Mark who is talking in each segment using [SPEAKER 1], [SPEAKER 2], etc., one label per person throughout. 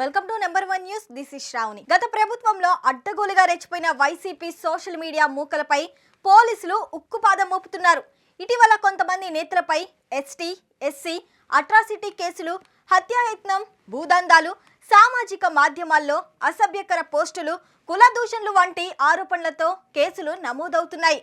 [SPEAKER 1] Welcome to number 1 news. This is Shravani. గత ప్రభుత్వంలో అడ్డగోలుగా రెచ్చిపోయిన వైసీపీ సోషల్ మీడియా మూకలపై పోలీసులు ఉక్కుపాదం మోపుతున్నారు. ఇటీవల కొంతమంది నేతలపై ఎస్టీ, ఎస్సీ అట్రాసిటీ కేసులు, హత్యాయత్నం, భూదందాలు, సామాజిక మాధ్యమాల్లో అసభ్యకర పోస్టులు, కుల దూషణలు వంటి ఆరోపణలతో కేసులు నమోదవుతున్నాయి.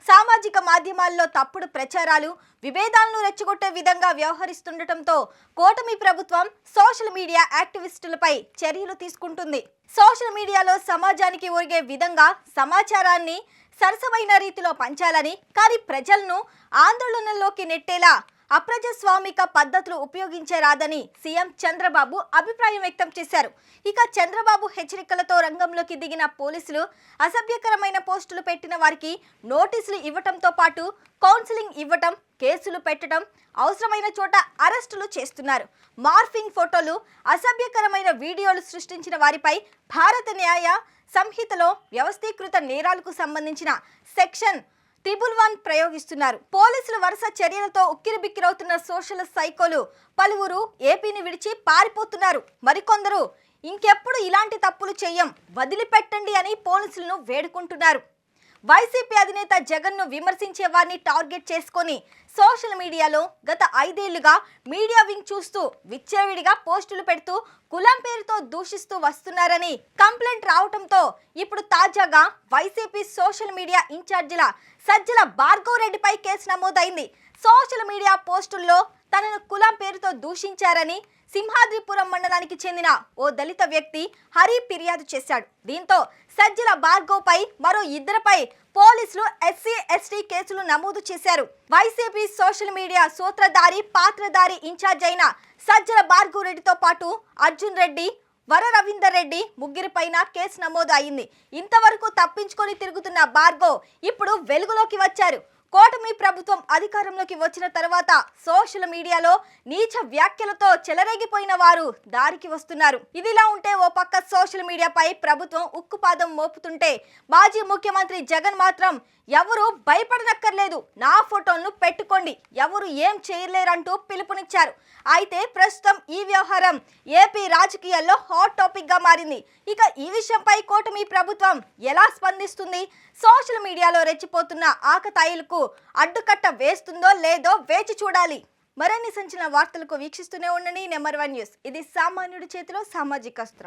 [SPEAKER 1] సామాజిక మాధ్యమాల్లో తప్పుడు ప్రచారాలు, విభేదాలను రెచ్చగొట్టే విధంగా వ్యవహరిస్తుండటంతో కూటమి ప్రభుత్వం సోషల్ మీడియా యాక్టివిస్టులపై చర్యలు తీసుకుంటుంది. సోషల్ మీడియాలో సమాజానికి ఒరిగే విధంగా సమాచారాన్ని సరసమైన రీతిలో పంచాలని, కానీ ప్రజలను ఆందోళనలోకి నెట్టేలా అప్రజాస్వామిక పద్ధతులు ఉపయోగించరాదని సీఎం చంద్రబాబు అభిప్రాయం వ్యక్తం చేశారు. ఇక చంద్రబాబు హెచ్చరికలతో రంగంలోకి దిగిన పోలీసులు అసభ్యకరమైన పోస్టులు పెట్టిన వారికి నోటీసులు ఇవ్వటంతో పాటు కౌన్సిలింగ్ ఇవ్వటం, కేసులు పెట్టడం, అవసరమైన చోట అరెస్టులు చేస్తున్నారు. మార్ఫింగ్ ఫోటోలు, అసభ్యకరమైన వీడియోలు సృష్టించిన వారిపై భారత న్యాయ సంహితలో వ్యవస్థీకృత నేరాలకు సంబంధించిన సెక్షన్ 111 ప్రయోగిస్తున్నారు. పోలీసులు వరుస చర్యలతో ఉక్కిరిబిక్కిరవుతున్న సోషల్ సైకోలు పలువురు ఏపీని విడిచి పారిపోతున్నారు. మరికొందరు ఇంకెప్పుడు ఇలాంటి తప్పులు చేయం, వదిలిపెట్టండి అని పోలీసులను వేడుకుంటున్నారు. వైసీపీ అధినేత జగన్ను విమర్శించే వారిని టార్గెట్ చేసుకొని సోషల్ మీడియాలో గత 5 ఏళ్లుగా మీడియా వింగ్ చూస్తూ విచ్చలవిడిగా పోస్టులు పెడుతూ కులం పేరుతో దూషిస్తూ వస్తున్నారని కంప్లైంట్ రావడంతో ఇప్పుడు తాజాగా వైసీపీ సోషల్ మీడియా ఇన్ఛార్జిల సజ్జల భార్గవ్ రెడ్డిపై కేసు నమోదైంది. సోషల్ మీడియా పోస్టుల్లో తనను కులం పేరుతో దూషించారని సింహాద్రిపురం మండలానికి చెందిన ఓ దళిత వ్యక్తి హరి ఫిర్యాదు చేశాడు. దీంతో సజ్జల భార్గవ్ పై మరో 2 పోలీసులు ఎస్సీ, ఎస్టీ కేసులు నమోదు చేశారు. వైసీపీ సోషల్ మీడియా సూత్రధారి, పాత్రధారి ఇన్ఛార్జ్ అయిన సజ్జల భార్గవ్ రెడ్డితో పాటు అర్జున్ రెడ్డి, వర రవీందర్ రెడ్డి ముగ్గురిపైన కేసు నమోదు అయింది. ఇంతవరకు తప్పించుకొని తిరుగుతున్న భార్గవ్ ఇప్పుడు వెలుగులోకి వచ్చారు. కూటమి ప్రభుత్వం అధికారంలోకి వచ్చిన తర్వాత సోషల్ మీడియాలో నీచ వ్యాఖ్యలతో చెలరేగిపోయిన వారు దారికి వస్తున్నారు. ఇదిలా ఉంటే ఓ పక్క సోషల్ మీడియాపై ప్రభుత్వం ఉక్కుపాదం మోపుతుంటే మాజీ ముఖ్యమంత్రి జగన్ మాత్రం ఎవరు భయపడనక్కర్లేదు, నా ఫోటోలను పెట్టుకోండి, ఎవరు ఏం చేయలేరంటూ పిలుపునిచ్చారు. అయితే ప్రస్తుతం ఈ వ్యవహారం ఏపీ రాజకీయాల్లో హాట్ టాపిక్ గా మారింది. ఇక ఈ విషయంపై కూటమి ప్రభుత్వం ఎలా స్పందిస్తుంది, సోషల్ మీడియాలో రెచ్చిపోతున్న ఆకతాయిలకు అడ్డుకట్ట వేస్తుందో లేదో వేచి చూడాలి. మరిన్ని సంచలన వార్తలకు వీక్షిస్తూనే ఉండండి నెంబర్ 1 న్యూస్. ఇది సామాన్యుడి చేతిలో సామాజిక అస్త్రం.